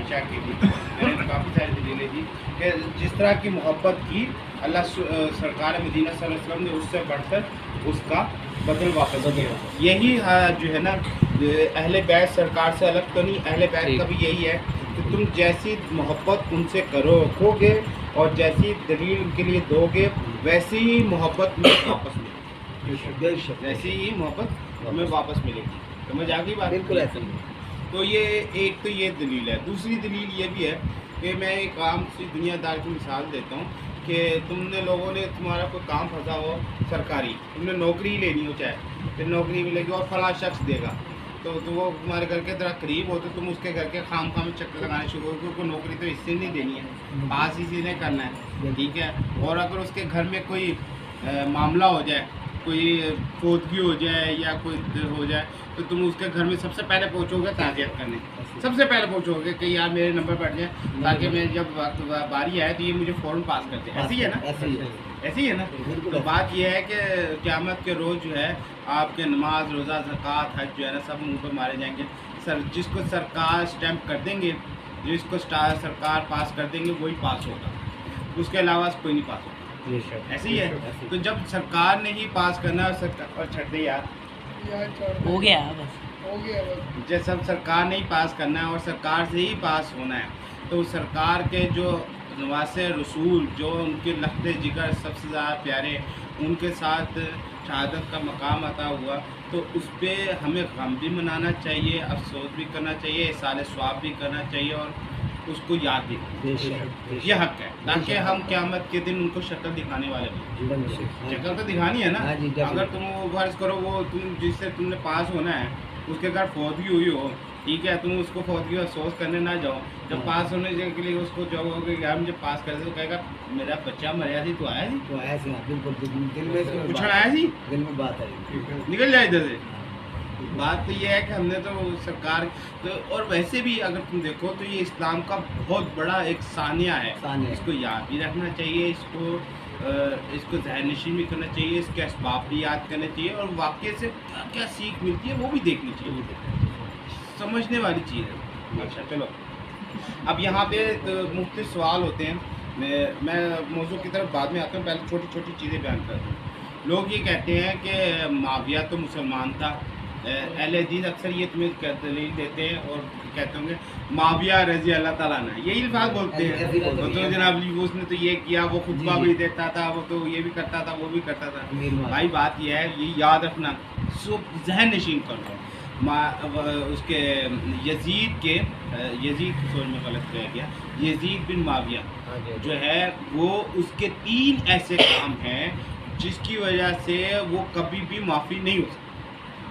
عائشہ کی بھی، میں نے کافی ساری دلیلیں دی کہ جس طرح کی محبت کی اللہ سرکار مدینہ صلی اللہ علیہ وسلم نے اس سے بڑھ کر اس کا بدل واپس کیا. یہی جو ہے نا اہل بیت سرکار سے الگ تو نہیں، اہل بیت کا بھی یہی ہے کہ تم جیسی محبت ان سے رکھو گے اور جیسی دلیل ان کے لیے دو گے ویسی ہی محبت میں واپس ملے گی، ویسی ہی محبت ہمیں واپس ملے گی. سمجھ آ گئی بات؟ بالکل ایسا ہی. تو یہ ایک تو یہ دلیل ہے. دوسری دلیل یہ بھی ہے کہ میں ایک عام سی دنیا دار کی مثال دیتا ہوں کہ تم نے لوگوں نے تمہارا کوئی کام پھنسا ہو سرکاری، تم نے نوکری لینی ہو چاہے، پھر نوکری ملے گی اور فلاں شخص دے گا، تو وہ تمہارے گھر کے ذرا قریب ہو تو تم اس کے گھر کے خام میں چکر لگانے شروع ہو کیونکہ نوکری تو اس سے نہیں دینی ہے، پاس اسی نے کرنا ہے، ٹھیک ہے. اور اگر اس کے گھر میں کوئی معاملہ ہو جائے، کوئی فوتگی ہو جائے یا کوئی ہو جائے تو تم اس کے گھر میں سب سے پہلے پہنچو گے تعزیت کرنے، سب سے پہلے پہنچو گے کہ یار میرے نمبر بیٹھ جائیں تاکہ میں جب وقت باری آئے تو یہ مجھے فوراً پاس کر دیں. ایسی ہے نا، ایسی ہے نا. تو بات یہ ہے کہ قیامت کے روز جو ہے آپ کے نماز روزہ زکوٰۃ حج جو ہے نا سب منہ پہ مارے جائیں گے. جس کو سرکار اسٹیمپ کر دیں گے، جس کو سرکار پاس کر دیں گے وہی پاس ہوگا، اس کے علاوہ کوئی نہیں پاس ہوگا. ایسی ہے. تو جب سرکار نے ہی پاس کرنا اور چھٹ دے یار ہو گیا بس، جب سب سرکار نے ہی پاس کرنا ہے اور سرکار سے ہی پاس ہونا ہے تو سرکار کے جو نواسے رسول جو ان کے لخت جگر سب سے زیادہ پیارے، ان کے ساتھ شہادت کا مقام عطا ہوا تو اس پہ ہمیں غم بھی منانا چاہیے، افسوس بھی کرنا چاہیے، احسان ثواب بھی کرنا چاہیے اور اس کو یاد بھی کرنا چاہیے. یہ حق ہے تاکہ ہم قیامت کے دن ان کو شکل دکھانے والے بنیں. شکل تو دکھانی ہے نا. اگر تم وہ فرض کرو وہ تم جس سے تم نے پاس ہونا ہے اس کے گھر فوتگی ہوئی ہو، ٹھیک ہے، تم اس کو فوتگی افسوس کرنے نہ جاؤ. جب پاس ہونے کے لیے اس کو جاؤ گے یار مجھے پاس کر دے تو کہے گا میرا بچہ مریا تھی تو آیا تھی، بالکل دل میں پوچھنا آیا تھی، دل میں بات ہے، نکل جائے ادھر سے. بات تو یہ ہے کہ ہم نے تو سرکار تو، اور ویسے بھی اگر تم دیکھو تو یہ اسلام کا بہت بڑا ایک ثانیہ ہے. اس کو یاد بھی رکھنا چاہیے، اس کو ذہن نشین بھی کرنا چاہیے، اس کے اسباب بھی یاد کرنے چاہیے اور واقعے سے کیا کیا سیکھ ملتی ہے وہ بھی دیکھنی چاہیے. سمجھنے والی چیز ہے. اچھا چلو اب یہاں پہ مختلف سوال ہوتے ہیں. میں موضوع کی طرف بعد میں آتا ہوں، پہلے چھوٹی چھوٹی چیزیں بیان کرتا ہوں. لوگ یہ کہتے ہیں کہ معاویہ تو مسلمان تھا. اہل حدیث اکثر یہ تمہیں دلیل دیتے ہیں اور کہتے ہوں گے معاویہ رضی اللہ تعالیٰ عنہ، یہی الفاظ بولتے ہیں. وہ تو جناب اس نے تو یہ کیا، وہ خطبہ بھی دیتا تھا، وہ تو یہ بھی کرتا تھا، وہ بھی کرتا تھا. بھائی بات یہ ہے، یہ یاد رکھنا، ذہن نشین کر لو. اس کے یزید سوچ میں غلط کہہ گیا، یزید بن معاویہ جو ہے وہ اس کے 3 ایسے کام ہیں جس کی وجہ سے وہ کبھی بھی معافی نہیں ہو سکتی.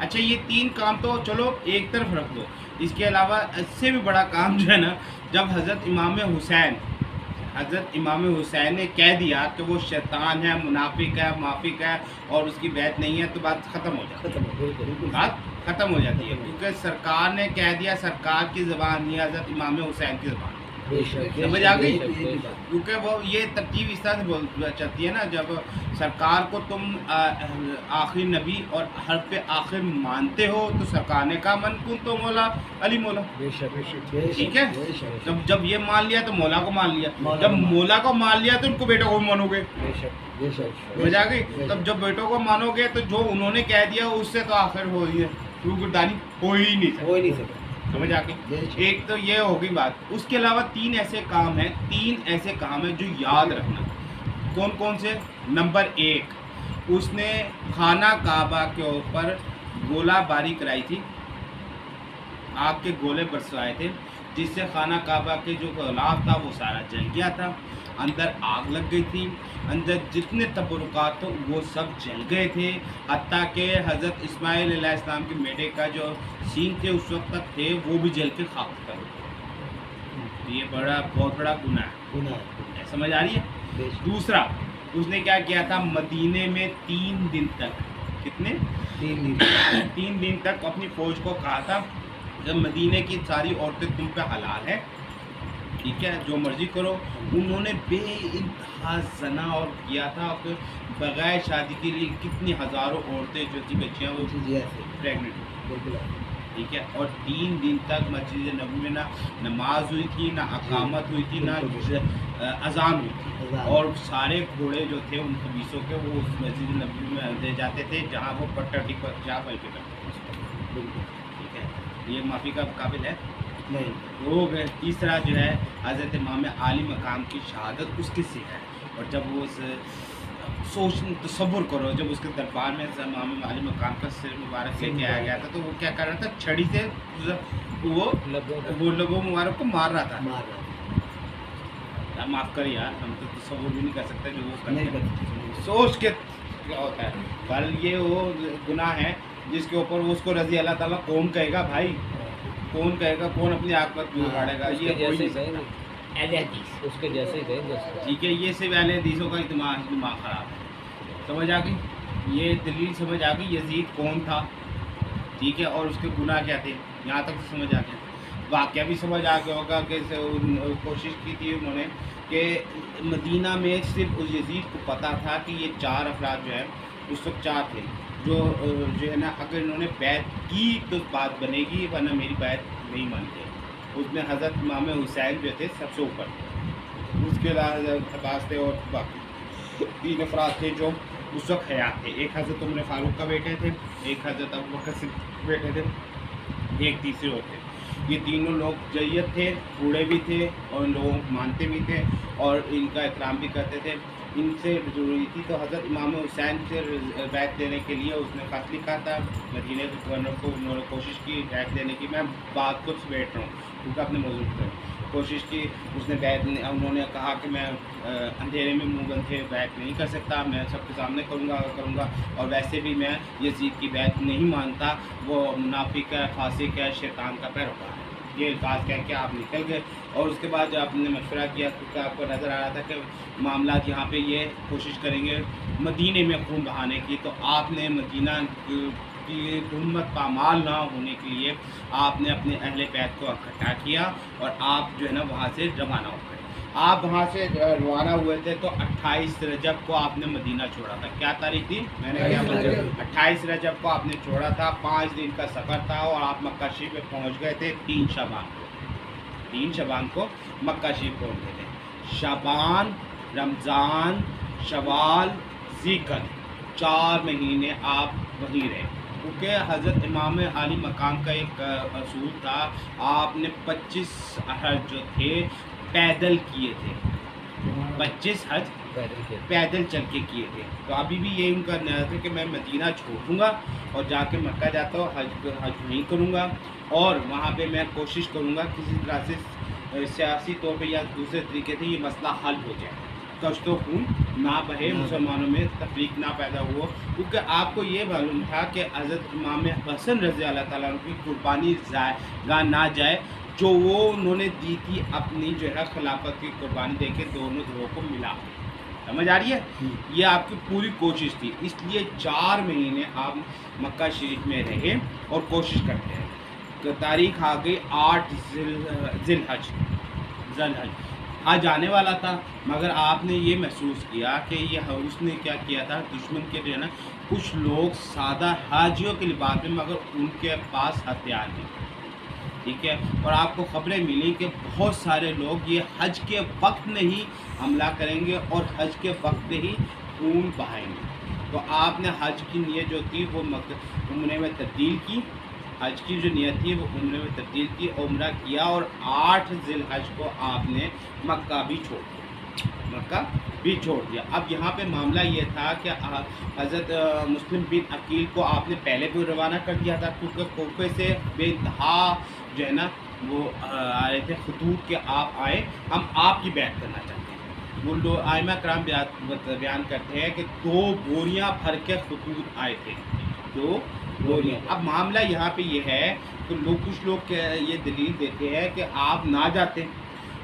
اچھا یہ 3 کام تو چلو ایک طرف رکھ دو، اس کے علاوہ اس سے بھی بڑا کام جو ہے نا جب حضرت امام حسین نے کہہ دیا کہ وہ شیطان ہے، منافق ہے، معافق ہے اور اس کی بیعت نہیں ہے تو بات ختم ہو جاتی ہے. بات ختم ہو جاتی ہے کیونکہ سرکار نے کہہ دیا، سرکار کی زبان نہیں، حضرت امام حسین کی زبان. سمجھ آ گئی؟ کیونکہ وہ یہ ترتیب اس طرح سے چلتی ہے نا، جب سرکار کو تم آخری نبی اور حرف آخر مانتے ہو تو سرکار نے کہا من کن تو مولا علی مولا، ٹھیک ہے. جب یہ مان لیا تو مولا کو مان لیا، جب مولا کو مان لیا تو ان کو بیٹوں کو مانو گے. سمجھ آ گئی؟ تب جب بیٹوں کو مانو گے تو جو انہوں نے کہہ دیا اس سے تو آخر ہو رہی ہے، کیونکہ دانی ہو ہی نہیں سکتا. سمجھ آ گئی؟ ایک تو یہ ہوگی بات. اس کے علاوہ 3 ایسے کام ہیں جو یاد رکھنا. کون کون سے؟ نمبر 1، اس نے خانہ کعبہ کے اوپر گولہ باری کرائی تھی، آگ کے گولے برسائے تھے جس سے خانہ کعبہ کے جو غلاف تھا وہ سارا جل گیا تھا، اندر آگ لگ گئی تھی، اندر جتنے تبرکات تھے وہ سب جل گئے تھے، حتیٰ کہ حضرت اسماعیل علیہ السلام کے بیٹے کا جو سینگ تھے اس وقت تک تھے وہ بھی جل کے خاک کر گئے. یہ بہت بڑا گناہ ہے. سمجھ آ رہی ہے؟ دوسرا، اس نے کیا تھا، مدینے میں 3 دن تک، کتنے؟ 3 دن تک اپنی فوج کو کہا تھا جب مدینے کی ساری عورتیں تم پہ حلال ہے، ٹھیک ہے، جو مرضی کرو. انہوں نے بے انتہا زنا اور کیا تھا کہ بغیر شادی کے لیے کتنی ہزاروں عورتیں جو تھی بچیاں وہ پریگننٹ. ٹھیک ہے، اور 3 دن تک مسجد نبوی میں نہ نماز ہوئی تھی، نہ اقامت ہوئی تھی، نہ اذان ہوئی تھی، اور سارے گھوڑے جو تھے ان خبیثوں کے وہ اس مسجد نبوی میں دے جاتے تھے جہاں وہ پٹی پر جا وہیں پہ کرتے تھے. ٹھیک ہے، یہ معافی کا قابل ہے نہیں. وہ گئے. تیسرا جو ہے حضرت امام عالی مقام کی شہادت اس کی سے ہے، اور جب وہ تصور کرو جب اس کے دربار میں امام عالی مقام کا سر مبارک لے کے آیا گیا تھا تو وہ کیا کر رہا تھا، چھڑی سے وہ لوگوں مبارک کو مار رہا تھا. معاف کر یار، ہم تو تصور بھی نہیں کر سکتے جو وہ کرتے ہیں. سوچ کے کیا ہوتا ہے، پر یہ وہ گناہ ہے جس کے اوپر اس کو رضی اللہ تعالیٰ کون کہے گا بھائی، کون کہے گا، کون اپنی عاقبت میں اگاڑے گا. یہ کوئی نہیں. اہل حدیث اس کے جیسے ہی ٹھیک ہے، یہ صرف اہل حدیثوں کا دماغ خراب ہے. سمجھ آ گئی، یہ دلیل سمجھ آ گئی یزید کون تھا، ٹھیک ہے، اور اس کے گناہ کیا تھے، یہاں تک تو سمجھ آ گیا. واقعہ بھی سمجھ آ گیا ہوگا کہ کوشش کی تھی انہوں نے کہ مدینہ میں صرف اس یزید کو پتہ تھا کہ یہ 4 افراد جو ہے اس وقت 4 تھے جو ہے نا اگر انہوں نے بیعت کی تو بات بنے گی، ورنہ میری بیعت نہیں مانتے. اس میں حضرت امام حسین جو تھے سب سے اوپر، اس کے علاوہ حضرت عباس تھے اور باقی 3 افراد تھے جو اس وقت حیات تھے. ایک حضرت عمر فاروق کا بیٹے تھے، ایک حضرت ابوبکر صدیق بیٹے تھے، ایک تیسرے ہوتے. یہ تینوں لوگ جیت تھے، بوڑھے بھی تھے اور ان لوگوں کو مانتے بھی تھے اور ان کا احترام بھی کرتے تھے. ان سے ضروری تھی تو حضرت امام حسین سے بیعت دینے کے لیے اس نے خط لکھا تھا مدینہ کے گورنر کو. انہوں نے کوشش کی بیعت دینے کی. میں بات کو بیٹھ رہا ہوں کیونکہ اپنے موضوع پر کوشش کی. اس نے بیعت، انہوں نے کہا کہ میں اندھیرے میں منہ گندھے بیعت نہیں کر سکتا، میں سب کے سامنے کروں گا اور ویسے بھی میں یزید کی بیعت نہیں مانتا، وہ منافق ہے، فاسق ہے، شیطان کا پیروکار ہے. یہ الفاظ کہہ کے آپ نکل گئے. اور اس کے بعد جب آپ نے مشورہ کیا کیونکہ آپ کو نظر آ رہا تھا کہ معاملات یہاں پہ یہ کوشش کریں گے مدینے میں خون بہانے کی، تو آپ نے مدینہ کی ہمت پامال نہ ہونے کے لیے آپ نے اپنے اہل بیت کو اکٹھا کیا اور آپ جو ہے نا وہاں سے روانہ ہو گئے. آپ وہاں سے روانہ ہوئے تھے تو 28 رجب کو آپ نے مدینہ چھوڑا تھا. کیا تاریخ تھی؟ میں نے کیا 28 رجب کو آپ نے چھوڑا تھا. 5 دن کا سفر تھا اور آپ مکہ شریف میں پہنچ گئے تھے 3 شعبان کو مکہ شریف پہنچ گئے تھے. شعبان، رمضان، شوال، ذی-القعدہ 4 مہینے آپ وہیں رہے کیونکہ حضرت امام عالی مقام کا ایک اصول تھا. آپ نے 25 حج جو تھے پیدل کیے تھے، 25 حج پیدل چل کے کیے تھے. تو ابھی بھی یہ ان کا نیت ہے کہ میں مدینہ چھوڑوں گا اور جا کے مکہ جاتا ہوں، حج نہیں کروں گا اور وہاں پہ میں کوشش کروں گا کسی طرح سے سیاسی طور پہ یا دوسرے طریقے سے یہ مسئلہ حل ہو جائے، کشت و خون نہ بہے، مسلمانوں میں تفریق نہ پیدا ہو. کیونکہ آپ کو یہ معلوم تھا کہ حضرت امام حسن رضی اللہ تعالیٰ عنہ کی قربانی ضائع نہ جائے جو وہ انہوں نے دی تھی اپنی جو ہے خلافت کی قربانی دے کے دونوں دھڑوں کو ملا. سمجھ آ رہی ہے؟ یہ آپ کی پوری کوشش تھی. اس لیے 4 مہینے آپ مکہ شریف میں رہے اور کوشش کرتے ہیں. تاریخ آ گئی 8 ذی الحج. حج آنے والا تھا مگر آپ نے یہ محسوس کیا کہ یہ اس نے کیا کیا تھا، دشمن کے جو ہے نا کچھ لوگ سادہ حاجیوں کے لباس میں مگر ان کے پاس ہتھیار نہیں، ٹھیک ہے، اور آپ کو خبریں ملی کہ بہت سارے لوگ یہ حج کے وقت میں ہی حملہ کریں گے اور حج کے وقت میں ہی خون بہائیں گے. تو آپ نے حج کی نیت جو تھی وہ عمرے میں تبدیل کی. حج کی جو نیت تھی وہ عمرے میں تبدیل کی، عمرہ کیا اور 8 ذی الحج کو آپ نے مکہ بھی چھوڑ دیا. اب یہاں پہ معاملہ یہ تھا کہ حضرت مسلم بن عقیل کو آپ نے پہلے بھی روانہ کر دیا تھا کیونکہ کوفے سے بے انتہا جو ہے نا وہ آئے تھے خطوط کے آپ آئے، ہم آپ کی بیعت کرنا چاہتے ہیں. وہ لوگ ائمہ کرام بیان کرتے ہیں کہ 2 بوریاں بھر کے خطوط آئے تھے، 2 بوریاں. اب معاملہ یہاں پہ یہ ہے کہ کچھ لوگ یہ دلیل دیتے ہیں کہ آپ نہ جاتے.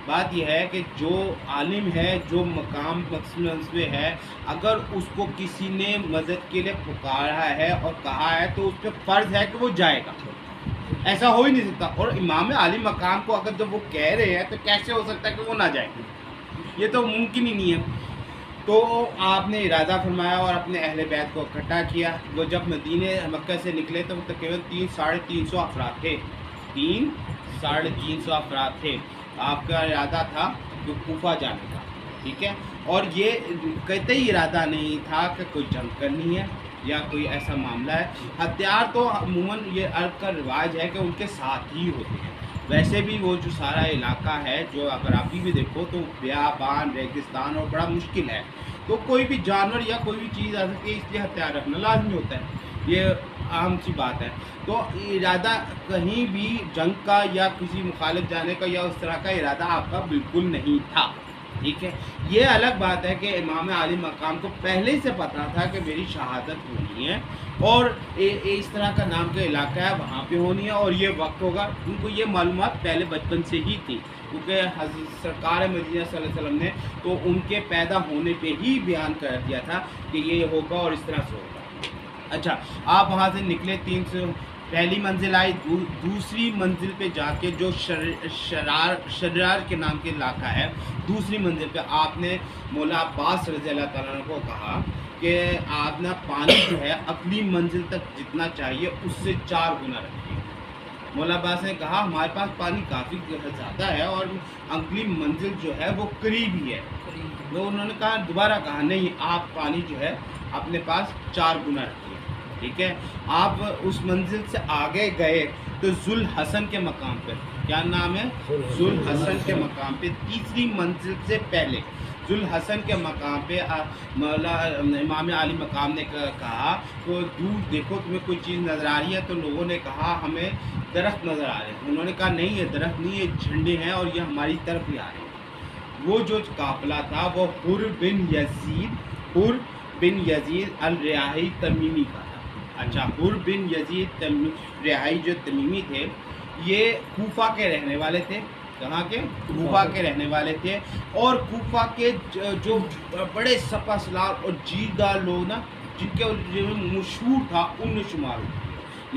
بات یہ ہے کہ جو عالم ہے، جو مقام منصبے ہے، اگر اس کو کسی نے مدد کے لیے پکارا ہے اور کہا ہے تو اس پہ فرض ہے کہ وہ جائے گا. ایسا ہو ہی نہیں سکتا. اور امام عالی مقام کو اگر جب وہ کہہ رہے ہیں تو کیسے ہو سکتا ہے کہ وہ نہ جائے؟ یہ تو ممکن ہی نہیں ہے. تو آپ نے ارادہ فرمایا اور اپنے اہل بیت کو اکٹھا کیا. وہ جب مدینہ مکہ سے نکلے تو تقریباً 300-350 افراد تھے. 300-350 افراد تھے. آپ کا ارادہ تھا کہ کوفہ جانے کا. ٹھیک ہے. اور یہ قطعی ارادہ نہیں تھا کہ کوئی جنگ کرنی ہے یا کوئی ایسا معاملہ ہے. ہتھیار تو عموماً یہ عرب کا رواج ہے کہ ان کے ساتھ ہی ہوتے ہیں. ویسے بھی وہ جو سارا علاقہ ہے جو اگر آپ بھی دیکھو تو بیابان ریگستان اور بڑا مشکل ہے. تو کوئی بھی جانور یا کوئی بھی چیز آ سکتی ہے, اس لیے ہتھیار رکھنا لازمی ہوتا ہے. یہ عام سی بات ہے. تو ارادہ کہیں بھی جنگ کا یا کسی مخالف جانے کا یا اس طرح کا ارادہ آپ کا بالکل نہیں تھا. ٹھیک ہے. یہ الگ بات ہے کہ امام عالی مقام کو پہلے سے پتہ تھا کہ میری شہادت ہونی ہے اور اس طرح کا نام کا علاقہ ہے وہاں پہ ہونی ہے اور یہ وقت ہوگا. ان کو یہ معلومات پہلے بچپن سے ہی تھی, کیونکہ حضرت سرکار مدینہ صلی اللہ علیہ وسلم نے تو ان کے پیدا ہونے پہ ہی بیان کر دیا تھا کہ یہ ہوگا اور اس طرح سے ہوگا. اچھا, آپ وہاں سے نکلے, 300 پہلی منزل آئی. دوسری منزل پہ جا کے جو شرار کے نام کے علاقہ ہے, دوسری منزل پہ آپ نے مولا عباس رضی اللہ تعالیٰ عنہ کو کہا کہ آپ نا پانی جو ہے اگلی منزل تک جتنا چاہیے اس سے 4 گنا رکھیے. مولا عباس نے کہا ہمارے پاس پانی کافی زیادہ ہے اور اگلی منزل جو ہے وہ قریب ہی ہے. تو انہوں نے کہا, دوبارہ کہا نہیں, آپ پانی جو ہے اپنے پاس 4 گنا رکھیے. ٹھیک ہے. آپ اس منزل سے آگے گئے تو ذوالحسن کے مقام پہ, کیا نام ہے, ذوالحسن کے مقام پہ, تیسری منزل سے پہلے ذوالحسن کے مقام پہ مولا امام عالی مقام نے کہا تو دور دیکھو تمہیں کوئی چیز نظر آ رہی ہے. تو لوگوں نے کہا ہمیں درخت نظر آ رہے ہیں. انہوں نے کہا نہیں, یہ درخت نہیں, یہ جھنڈے ہیں اور یہ ہماری طرف ہی آ رہے ہیں. وہ جو قافلہ تھا وہ حر بن یزید الرعائی تمیمی کا تھا. اچھا, حر بن یزید رعائی جو تمیمی تھے یہ کوفہ کے رہنے والے تھے. کہاں کے؟ کوفہ کے رہنے والے تھے. اور کوفہ کے جو بڑے سپہ سالار اور جیدہ لوگ نا, جن کے مشہور تھا, ان میں شمار ہوتے.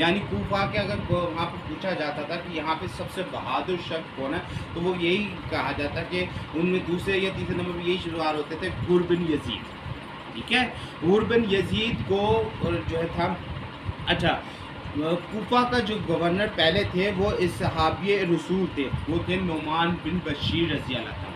یعنی کوفہ کے اگر وہاں پہ پوچھا جاتا تھا کہ یہاں پہ سب سے بہادر شخص کون ہے تو وہ یہی کہا جاتا کہ ان میں دوسرے یا تیسرے نمبر پہ یہی شمار ہوتے تھے, حر بن یزید. ٹھیک ہے. حر بن یزید کو جو ہے تھا. اچھا, کوفہ کا جو گورنر پہلے تھے وہ اس صحابی رسول تھے, وہ تھے نعمان بن بشیر رضی اللہ تعالیٰ.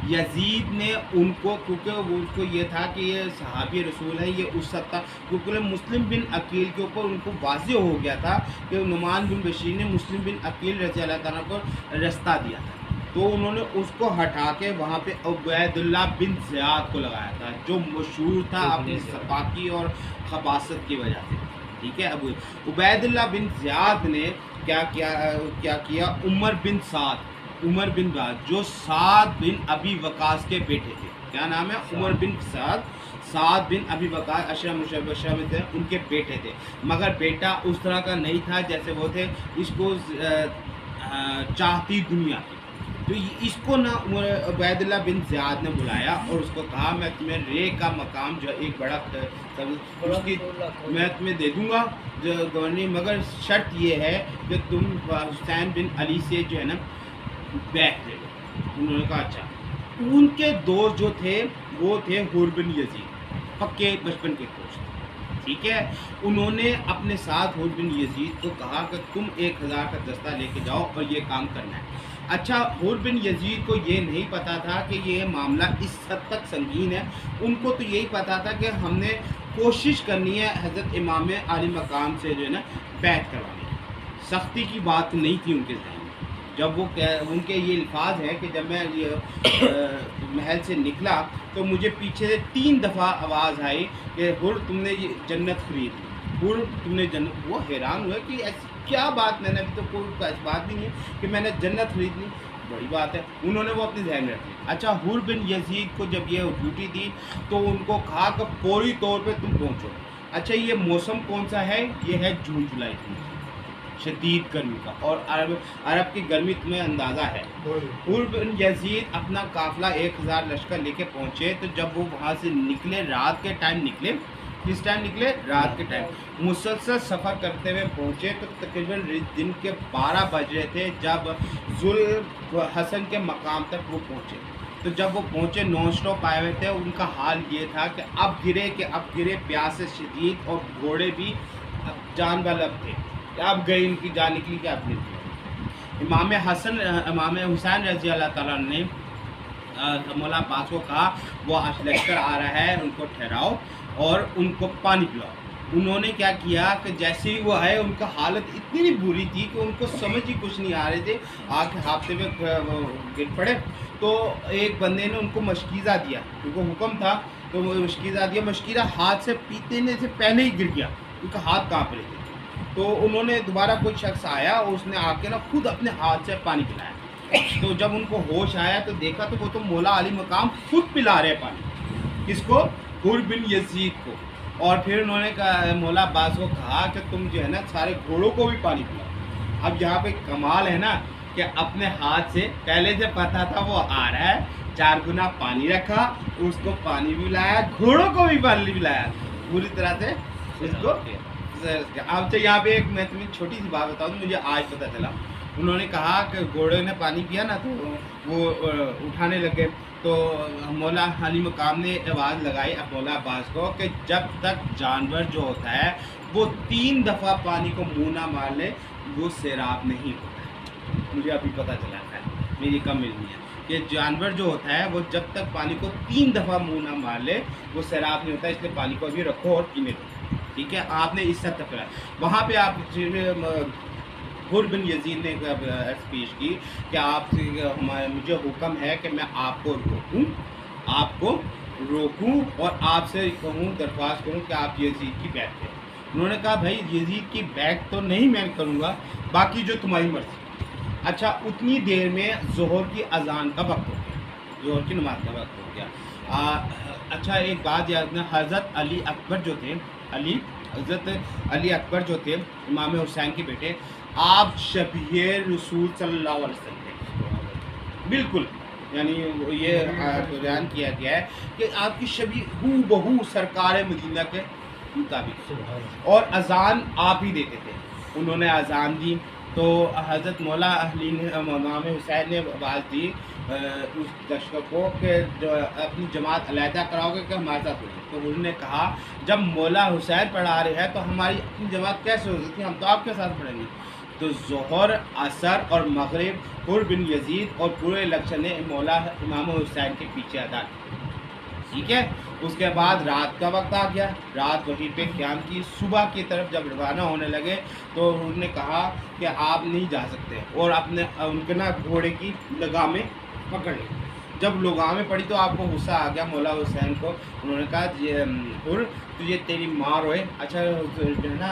یزید نے ان کو, کیونکہ وہ کو یہ تھا کہ یہ صحابی رسول ہے, یہ اس حد تک کیونکہ مسلم بن عقیل کے اوپر ان کو واضح ہو گیا تھا کہ نعمان بن بشیر نے مسلم بن عقیل رضی اللہ تعالیٰ کو رستہ دیا تھا. تو انہوں نے اس کو ہٹا کے وہاں پہ عبید اللہ بن زیاد کو لگایا تھا, جو مشہور تھا اپنی سپاکی اور خباثت کی وجہ سے. ٹھیک ہے. اب عبید اللہ بن زیاد نے کیا کیا, عمر بن بعد جو سعد بن ابی وقاص کے بیٹے تھے. کیا نام ہے؟ عمر بن سعد بن ابی وقاص اشرا مشربہ میں تھے, ان کے بیٹے تھے. مگر بیٹا اس طرح کا نہیں تھا جیسے وہ تھے, اس کو چاہتی دنیا کی. تو اس کو نا عبید اللہ بن زیاد نے بلایا اور اس کو کہا میں تمہیں رے کا مقام جو ایک بڑا اس کی میں تمہیں دے دوں گا گورنر, مگر شرط یہ ہے کہ تم حسین بن علی سے جو ہے نا بیعت لے لو. انہوں نے کہا اچھا. ان کے دوست جو تھے وہ تھے حر بن یزید, پکے بچپن کے دوست. ٹھیک ہے. انہوں نے اپنے ساتھ حر بن یزید کو کہا کہ تم 1000 کا دستہ لے کے جاؤ اور یہ کام کرنا ہے. اچھا, حر بن یزید کو یہ نہیں پتا تھا کہ یہ معاملہ اس حد تک سنگین ہے. ان کو تو یہی پتا تھا کہ ہم نے کوشش کرنی ہے حضرت امام عالی مقام سے جو ہے نا بیعت کروانی. سختی کی بات نہیں تھی ان کے ذہن میں. جب وہ ان کے یہ الفاظ ہے کہ جب میں محل سے نکلا تو مجھے پیچھے سے 3 دفعہ آواز آئی کہ حر تم نے یہ جنت خرید لی, حر تم نے جنت. وہ حیران ہوئے کہ ایسی کیا بات, میں نے ابھی تو کوئی بات بھی نہیں ہے کہ میں نے جنت خرید لی, بڑی بات ہے. انہوں نے وہ اپنے ذہن میں رکھ لی. اچھا, حر بن یزید کو جب یہ ڈیوٹی دی تو ان کو کہا کہ فوری طور پہ تم پہنچو. اچھا, یہ موسم کون سا ہے؟ یہ ہے جون جولائی کی شدید گرمی کا, اور عرب کی گرمی تمہیں اندازہ ہے. حر بن یزید اپنا قافلہ 1000 لشکر لے کے پہنچے. تو جب وہ وہاں سے نکلے, رات کے ٹائم نکلے. کس ٹائم نکلے؟ رات کے ٹائم. مسلسل سفر کرتے ہوئے پہنچے تو تقریباً دن کے 12 بج رہے تھے جب ذوالحسن کے مقام تک وہ پہنچے. تو جب وہ پہنچے نان اسٹاپ آئے ہوئے تھے، ان کا حال یہ تھا کہ اب گرے پیاس سے شدید، اور گھوڑے بھی اب جان بلب تھے، اب گئی ان کی جان نکلی کہ اب نہیں۔ امام حسین رضی اللہ تعالیٰ نے مولا عباس کو کہا وہ لشکر آ رہا ہے، ان کو ٹھہراؤ اور ان کو پانی پلاؤ۔ انہوں نے کیا کیا کہ جیسے ہی وہ آئے، ان کا حالت اتنی بری تھی کہ ان کو سمجھ ہی کچھ نہیں آ رہے تھے، آ کے ہافتے میں گر پڑے۔ تو ایک بندے نے ان کو مشکیزہ دیا، ان کو حکم تھا تو وہ مشکیزہ دیا، مشکیزہ ہاتھ سے پینے سے پہلے ہی گر گیا، ان کا ہاتھ کانپ رہے تھے۔ تو انہوں نے دوبارہ کوئی شخص آیا اور اس نے آ کے نا خود اپنے ہاتھ سے پانی پلایا۔ تو جب ان کو ہوش آیا تو دیکھا تو وہ تو مولا علی مقام خود پلا رہے پانی، کس کو؟ حر بن یزید کو۔ اور پھر انہوں نے کہا، مولا عباس کو کہا کہ تم جو ہے نا سارے گھوڑوں کو بھی پانی پلاؤ۔ اب یہاں پہ کمال ہے نا کہ اپنے ہاتھ سے پہلے سے پتا تھا وہ آ رہا ہے، 4 گنا پانی رکھا، اس کو پانی بھی پلایا، گھوڑوں کو بھی پانی پلایا، پوری طرح سے اس کو۔ اب تو یہاں پہ ایک میں تمہیں چھوٹی سی بات بتاؤں، مجھے آج پتہ چلا۔ انہوں نے کہا کہ گھوڑے نے پانی پیا نا تو وہ اٹھانے لگے، تو مولا علی مقام نے آواز لگائی اب مولا عباس کو کہ جب تک جانور جو ہوتا ہے وہ 3 دفعہ پانی کو منہ نہ مار لے وہ سیراب نہیں ہوتا۔ مجھے ابھی پتہ چلا ہے، میری کم علمی ہے کہ جانور جو ہوتا ہے وہ جب تک پانی کو 3 دفعہ منہ نہ مار لے وہ سیراب نہیں ہوتا، اس لیے پانی کو ابھی رکھو اور پینے دو، ٹھیک ہے۔ آپ نے اس سے تک وہاں پہ آپ حر بن یزید نے پیش کی کہ آپ مجھے حکم ہے کہ میں آپ کو روکوں اور آپ سے کہوں، درخواست کروں کہ آپ یزید کی بیعت کریں۔ انہوں نے کہا بھائی یزید کی بیعت تو نہیں میں کروں گا، باقی جو تمہاری مرضی۔ اچھا اتنی دیر میں ظہر کی اذان کا وقت ہو گیا، ظہر کی نماز کا وقت ہو گیا۔ اچھا ایک بات یاد رکھنا، حضرت علی اکبر جو تھے امام حسین کے بیٹے، آپ شبیہ رسول صلی اللہ علیہ وسلم تھے، بالکل، یعنی یہ بیان کیا گیا ہے کہ آپ کی شبیہ ہو بہو سرکار مدینہ کے مطابق، اور اذان آپ ہی دیتے تھے۔ انہوں نے اذان دی تو حضرت مولا علی نے امام حسین نے آواز دی اس لشکر کو کہ اپنی جماعت علیحدہ کراؤ گے کہ ہمارے ساتھ ہوگی؟ تو انہوں نے کہا جب مولا حسین پڑھا رہے ہیں تو ہماری اپنی جماعت کیسے ہو سکتی ہے، ہم تو آپ کے ساتھ پڑھیں گے۔ تو ظہر، عصر اور مغرب حر بن یزید اور پورے لشکر نے مولا امام حسین کے پیچھے ادا کی، ٹھیک ہے۔ اس کے بعد رات کا وقت آ گیا، رات وہیں پہ قیام کی۔ صبح کی طرف جب روانہ ہونے لگے تو انہوں نے کہا کہ آپ نہیں جا سکتے، اور اپنے ان کے نا گھوڑے کی لگامیں پکڑ لی۔ جب لگامیں پڑی تو آپ کو غصہ آ گیا مولا حسین کو۔ انہوں نے کہا حر تجھے تیری مار ہوئے۔ اچھا جو ہے نا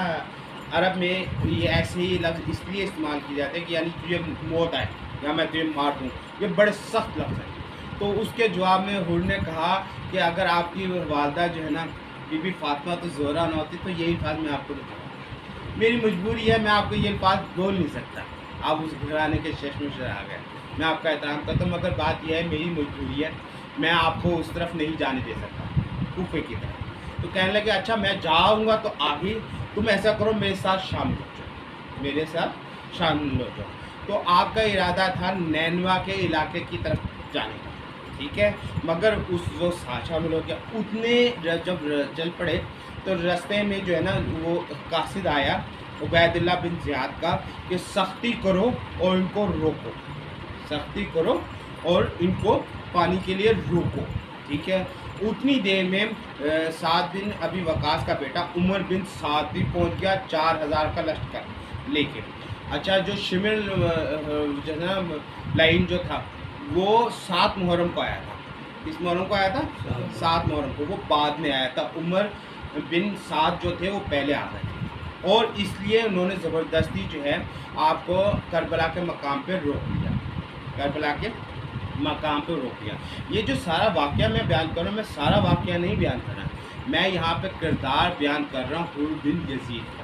عرب میں یہ ایسے ہی لفظ اس لیے استعمال کیے جاتے ہیں کہ یعنی تجھے موت آئے یا میں تجھے مار دوں، یہ بڑے سخت لفظ ہیں۔ تو اس کے جواب میں حر نے کہا کہ اگر آپ کی والدہ جو ہے نا بی بی فاطمہ تو زہرا نہ ہوتی تو یہی الفاظ میں آپ کو بتاؤں، میری مجبوری ہے، میں آپ کو یہ الفاظ بول نہیں سکتا۔ آپ اس گھرانے کے ششمش آ گئے، میں آپ کا احترام کرتا ہوں، مگر بات یہ ہے میری مجبوری ہے، میں آپ کو اس طرف نہیں جانے دے سکتا، کوفے کی طرف۔ تو کہنے لگے اچھا میں جاؤں گا تو آگے تم ایسا کرو میرے ساتھ شامل ہو جاؤ، میرے ساتھ شامل ہو جاؤ۔ تو آپ کا ارادہ تھا نینوا کے علاقے کی طرف جانے کا، ٹھیک ہے، مگر اس وہ شامل ہو گیا۔ اتنے جب چل پڑے تو راستے میں جو ہے نا وہ قاصد آیا عبید اللہ بن زیاد کا کہ سختی کرو اور ان کو روکو، سختی کرو اور ان کو پانی کے لیے روکو، ٹھیک ہے۔ اتنی دیر میں سعد بن ابی وقاص کا بیٹا عمر بن سعد بھی پہنچ گیا 4000 کا لشکر لے کے۔ اچھا جو شمر جو ہے نا لائن جو تھا وہ 7 محرم کو آیا تھا، کس محرم کو آیا تھا؟ 7 محرم کو، وہ بعد میں آیا تھا۔ عمر بن سعد جو تھے وہ پہلے آ گئے تھے، اور اس لیے انہوں نے زبردستی جو ہے آپ کو کربلا کے مقام پہ روک لیا، کربلا کے مقام پہ روک لیا۔ یہ جو سارا واقعہ میں بیان کر رہا ہوں، میں سارا واقعہ نہیں بیان کر رہا، میں یہاں پہ کردار بیان کر رہا ہوں حر بن یزید کا۔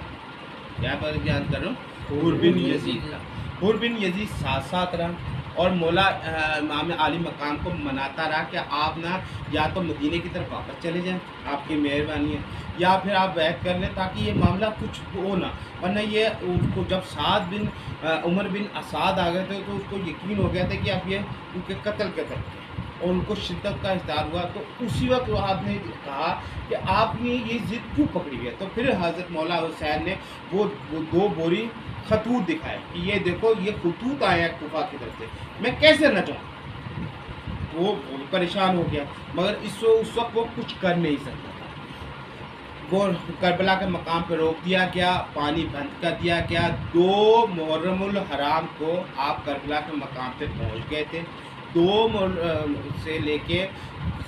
کیا بیان کر رہا ہوں؟ حر بن یزید کا۔ حر بن یزید ساتھ رہا اور مولا امام علی مقام کو مناتا رہا کہ آپ نا یا تو مدینے کی طرف واپس چلے جائیں، آپ کی مہربانی ہے، یا پھر آپ بیعت کر لیں تاکہ یہ معاملہ کچھ ہو نہ، ورنہ یہ ان کو جب عمر بن اسعد آ گئے تھے تو اس کو یقین ہو گیا تھا کہ اب یہ ان کے قتل کے طرف اور ان کو شدت کا اظہار ہوا، تو اسی وقت آپ نے کہا کہ آپ نے یہ ضد کیوں پکڑی ہے؟ تو پھر حضرت مولا حسین نے وہ 2 بوری خطوط دکھائے کہ یہ دیکھو یہ خطوط آئے ہیں کوفہ کی طرف سے، میں کیسے نہ جاؤں؟ وہ پریشان ہو گیا، مگر اس وقت وہ کچھ کر نہیں سکتا تھا۔ وہ کربلا کے مقام پہ روک دیا گیا، پانی بند کر دیا گیا۔ 2 محرم الحرام کو آپ کربلا کے مقام پہ پہنچ گئے تھے، 2 سے لے کے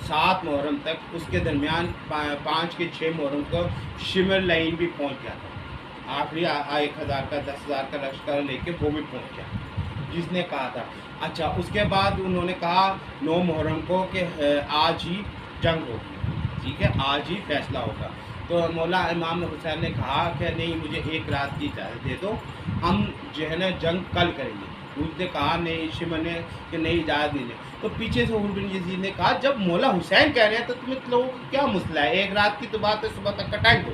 7 محرم تک، اس کے درمیان 5 کے 6 محرم کو شمر لائن بھی پہنچ گیا تھا، آخری 1000 کا 10,000 کا لشکر لے کے وہ بھی پہنچ گیا جس نے کہا تھا۔ اچھا، اس کے بعد انہوں نے کہا 9 محرم کو کہ آج ہی جنگ ہوگی، ٹھیک ہے، آج ہی فیصلہ ہوگا۔ تو مولا امام حسین نے کہا کہ نہیں، مجھے 1 رات کی اجازت دے دو، ہم جو ہے نا جنگ کل کریں گے۔ اس نے کہا نہیں، شمر نے کہ نہیں، اجازت نہیں دے۔ تو پیچھے سے حور بن یزید نے کہا جب مولا حسین کہہ رہے ہیں تو تمہیں لوگوں کو کیا مسئلہ ہے، 1 رات کی تو بات ہے، صبح تک کا ٹائم دو۔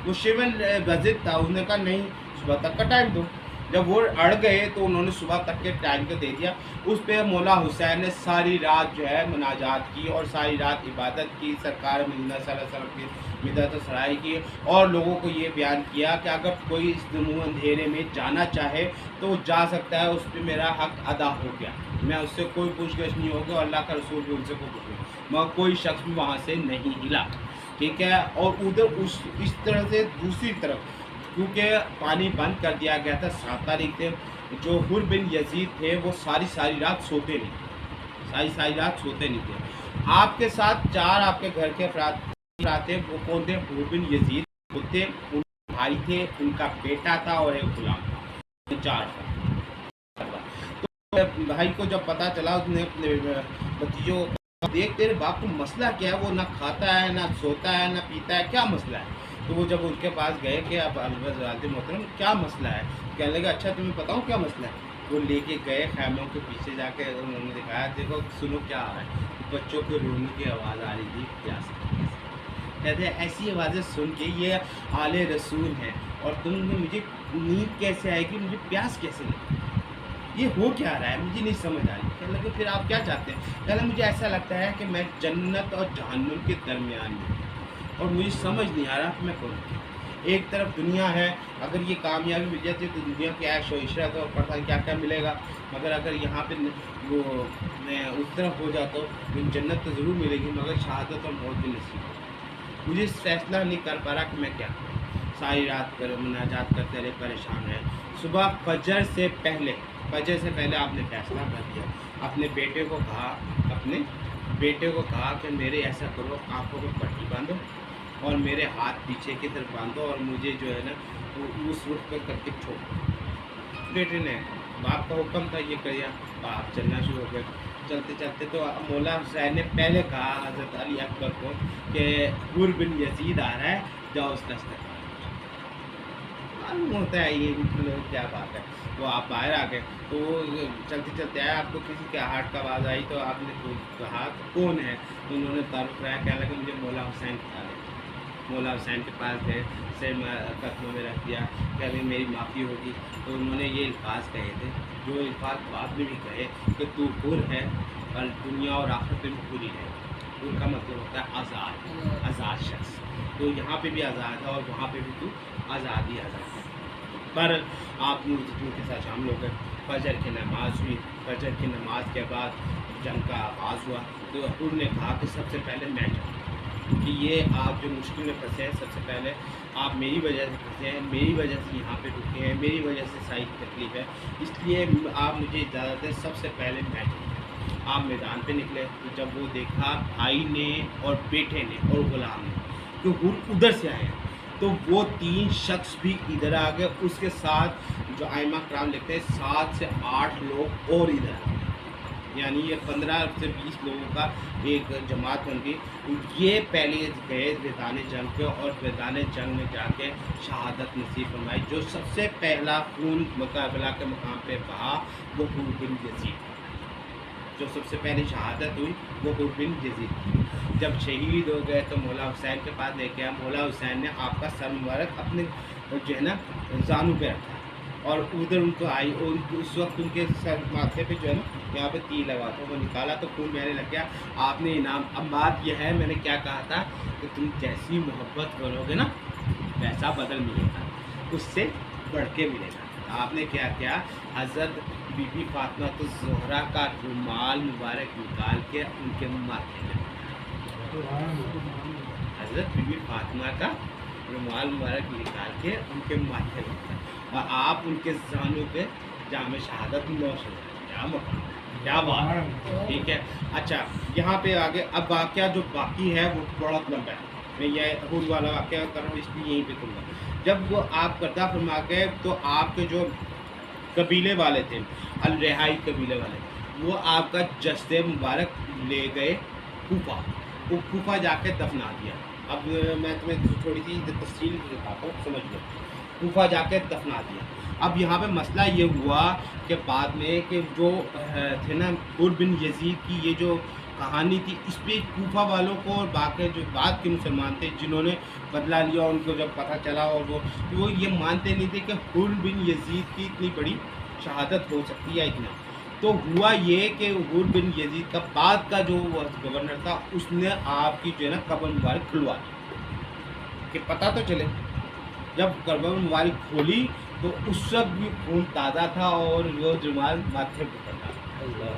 وہ شمر ضد تھا، اس نے کہا نہیں، صبح تک کا ٹائم دو۔ جب وہ اڑ گئے تو انہوں نے صبح تک کے ٹائم کو دے دیا۔ اس پہ مولا حسین نے ساری رات جو ہے مناجات کی اور ساری رات عبادت کی، سرکار مدینہ صلی اللہ علیہ وسلم کی مدت و سرائی کی، اور لوگوں کو یہ بیان کیا کہ اگر کوئی اس دنوں اندھیرے میں جانا چاہے تو وہ جا سکتا ہے، اس پہ میرا حق ادا ہو گیا، میں اس سے کوئی پوچھ گچھ نہیں ہوگی، اور اللہ کا رسول بھی ان سے کوئی پوچھ نہیں، مگر کوئی شخص بھی وہاں سے نہیں ہلا، ٹھیک ہے۔ اور ادھر اس طرح سے دوسری طرف کیونکہ پانی بند کر دیا گیا تھا، 7 تاریخ تھے، جو حر بن یزید تھے وہ ساری رات سوتے نہیں، ساری رات سوتے نہیں تھے۔ آپ کے ساتھ 4 آپ کے گھر کے افراد تھے، وہ کون تھے؟ حر بن یزید تھے، ان کے بھائی تھے، ان کا بیٹا تھا اور ایک غلام تھا، 4 تھا۔ تو بھائی کو جب پتہ چلا، اس نے اپنے بھتیجوں کو دیکھ، تیرے باپ کو مسئلہ کیا ہے؟ وہ نہ کھاتا ہے، نہ سوتا ہے، نہ پیتا ہے، کیا مسئلہ ہے؟ تو وہ جب ان کے پاس گئے کہ اب والد محترم کیا مسئلہ ہے، کہنے لگا اچھا تمہیں بتاؤں کیا مسئلہ ہے۔ وہ لے کے گئے خیموں کے پیچھے جا کے انہوں نے دکھایا، دیکھو سنو کیا آ رہا ہے، بچوں کے رونے کی آواز آ رہی تھی، پیاس کی۔ کہتے ہیں ایسی آوازیں سن کے یہ آل رسول ہیں، اور تم نے مجھے نیند کیسے آئے گی، مجھے پیاس کیسے لگے، یہ ہو کیا رہا ہے، مجھے نہیں سمجھ آ رہی۔ کہنے لگے پھر آپ کیا چاہتے ہیں؟ کہنے مجھے ایسا لگتا ہے کہ میں جنت اور جہنم کے درمیان میں، اور مجھے سمجھ نہیں آ رہا کہ میں کروں۔ ایک طرف دنیا ہے، اگر یہ کامیابی مل جاتی ہے تو دنیا کی عیش و عشرت اور پتہ نہیں کیا کیا ملے گا، مگر اگر یہاں پہ وہ میں اس طرف ہو جاتا ہوں، جنت تو ضرور ملے گی، مگر شہادت اور موت بھی نصیب ہوگی۔ مجھے فیصلہ نہیں کر پا رہا کہ میں کیا کروں۔ ساری رات مناجات کرتے رہے، پریشان رہے۔ صبح فجر سے پہلے آپ نے فیصلہ کر دیا، اپنے بیٹے کو کہا کہ میرے ایسا کرو، آنکھوں کو پٹی باندھو اور میرے ہاتھ پیچھے کی طرف باندھو، اور مجھے جو ہے نا اس رخ پہ کر کے چھوڑو۔ بیٹے نے، باپ کا حکم تھا، یہ کیا، باپ چلنا شروع ہو گئے۔ چلتے چلتے تو مولا حسین نے پہلے کہا حضرت علی اکبر کو کہ حر بن یزید آ رہا ہے، جاؤ اس دستک۔ معلوم ہوتا ہے یہ کیا بات ہے، تو آپ باہر آ گئے، تو چلتے چلتے آئے، آپ کو کسی کے ہارٹ کا آواز آئی، تو آپ نے کہا کون ہے؟ تو انہوں نے تعارف کرایا، کہنے لگے مجھے مولا حسین کہا ہے۔ مولا حسین کے پاس گئے، سے قدموں میں رکھ دیا کہ ابھی میری معافی ہوگی۔ تو انہوں نے یہ الفاظ کہے تھے، جو الفاظ بعد میں بھی کہے کہ تو حر ہے اور دنیا اور آخرت میں پوری ہے۔ حر کا مطلب ہوتا ہے آزاد شخص، تو یہاں پہ بھی آزاد ہے اور وہاں پہ بھی تو آزاد ہی آزاد ہے۔ پر آپ ان کے ساتھ شامل ہو گئے، فجر کی نماز ہوئی، فجر کی نماز کے بعد جنگ کا آغاز ہوا۔ تو حر نے کہا کہ سب سے پہلے میں جاؤں، کہ یہ آپ جو مشکل میں پھنسے ہیں، سب سے پہلے آپ میری وجہ سے پھنسے ہیں، میری وجہ سے یہاں پہ رکے ہیں، میری وجہ سے ساری تکلیف ہے، اس لیے آپ مجھے اجازت دیں، سب سے پہلے میں جاؤں۔ آپ میدان پہ نکلے، تو جب وہ دیکھا بھائی نے اور بیٹے نے اور غلام نے کہ حر ادھر سے آئے ہیں، تو وہ 3 شخص بھی ادھر آ گئے، اس کے ساتھ جو ائمہ کرام لکھتے ہیں 7 سے 8 لوگ اور ادھر آ گئے، یعنی یہ 15 سے 20 لوگوں کا ایک جماعت بن گئی۔ یہ پہلے گئے میدان جنگ پہ، اور میدان جنگ میں جا کے شہادت نصیب فرمائی۔ جو سب سے پہلا خون مقابلہ کے مقام پہ بہا وہ حر بن یزید، جو سب سے پہلی شہادت ہوئی وہ حر بن یزید تھی۔ جب شہید ہو گئے تو مولا حسین کے پاس لے کے آیا، مولا حسین نے آپ کا سر مبارک اپنے جو ہے نا زانو پہ رکھا، اور ادھر ان کو آئی اور اس وقت ان کے سر ماتھے پہ جو ہے نا یہاں پہ تیر لگا تھا، وہ نکالا تو خون بہنے لگ گیا. آپ نے انعام، اب بات یہ ہے میں نے کیا کہا تھا کہ تم جیسی محبت کرو گے نا ویسا بدل ملے گا، اس سے بڑھ کے ملے گا. آپ نے کیا کیا، حضرت بی بی فاطمہ الزہرا کا رومال مبارک نکال کے ان کے ماتھے پہ، حضرت بی بی فاطمہ کا رومال مبارک نکال کے ان کے ماتھے پہ، اور آپ ان کے زانوں پہ جام شہادت نوش ہو جائے. کیا مقام، کیا بات ہے. ٹھیک ہے. اچھا یہاں پہ آگے اب واقعہ جو باقی ہے وہ بہت لمبا ہے، میں یہ حود والا واقعہ کر رہا ہوں اس لیے یہیں پہ کروں گا. جب وہ آپ کردہ فرما گئے تو آپ کے جو قبیلے والے تھے، الرہائی قبیلے والے، وہ آپ کا جسد مبارک لے گئے کوفہ، وہ کوفہ جا کے دفنا دیا. اب میں تمہیں تھوڑی سی تفصیل دکھاتا ہوں، سمجھ لو. کوفہ جا کے دفنا دیا. اب یہاں پہ مسئلہ یہ ہوا کہ بعد میں کہ جو تھے نا حور بن یزید کی یہ جو کہانی تھی، اس پہ کوفہ والوں کو اور باقی جو بعد کے مسلمان تھے جنہوں نے بدلہ لیا، ان کو جب پتہ چلا اور وہ یہ مانتے نہیں تھے کہ حور بن یزید کی اتنی بڑی شہادت ہو سکتی ہے اتنا. تو ہوا یہ کہ حور بن یزید کا بعد کا جو گورنر تھا اس نے آپ کی جو ہے نا قبر مبارک کھلوا دی کہ پتہ تو چلے. جب قبر مبارک کھولی تو اس وقت بھی خون تازہ تھا اور وہ جمال ماتھے پہ پڑا.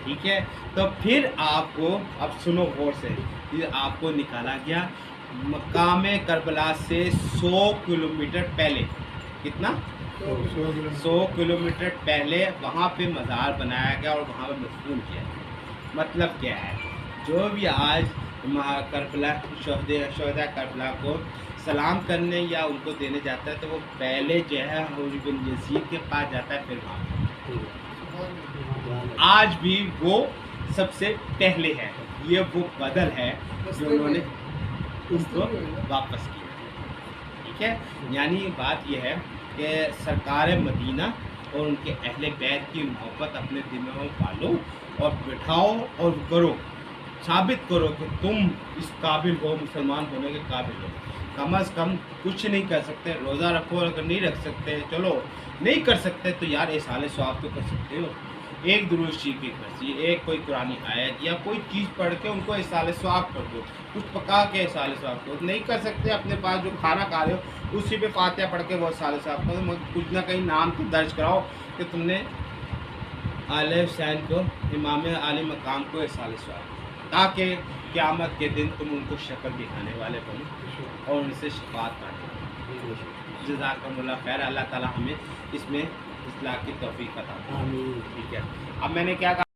ٹھیک ہے. تو پھر آپ کو اب سنو غور سے، پھر آپ کو نکالا گیا مقام کربلا سے 100 کلومیٹر پہلے. کتنا؟ 100 کلومیٹر پہلے وہاں پہ مزار بنایا گیا اور وہاں پہ مدفون کیا. مطلب کیا ہے، جو بھی آج کربلا شہداء کربلا کو سلام کرنے یا ان کو دینے جاتا ہے تو وہ پہلے جو ہے حور بن یزید کے پاس جاتا ہے، پھر وہاں آج بھی وہ سب سے پہلے ہے. یہ وہ بدل ہے جو انہوں نے اس کو واپس کیا. ٹھیک ہے. یعنی بات یہ ہے کہ سرکار مدینہ اور ان کے اہل بیت کی محبت اپنے دلوں میں پالو اور بٹھاؤ اور کرو، ثابت کرو کہ تم اس قابل ہو، مسلمان ہونے کے قابل ہو. کم از کم کچھ نہیں کر سکتے، روزہ رکھو، اگر نہیں رکھ سکتے چلو نہیں کر سکتے تو یار احسان ثواب تو کر سکتے ہو. ایک درود شریف کی کرسی، ایک کوئی قرآن آیت یا کوئی چیز پڑھ کے ان کو احسان ثواب کر دو، کچھ پکا کے احسان ثواب کرو. نہیں کر سکتے اپنے پاس جو کھانا کھا رہے ہو اسی پہ فاتحہ پڑھ کے وہ احسان ثواب کرو، مگر کچھ نہ کہیں نام تو درج کراؤ کہ تم نے آل حسین کو، امام عالی مقام کو احسان ثواب، تاکہ قیامت کے دن تم ان کو شکل دکھانے والے بنو اور ان سے شفاعت پاتے. جزاکم اللہ خیر. اللہ تعالیٰ ہمیں اس میں اصلاح کی توفیق عطا فرمائے. ٹھیک ہے. اب میں نے کیا کہا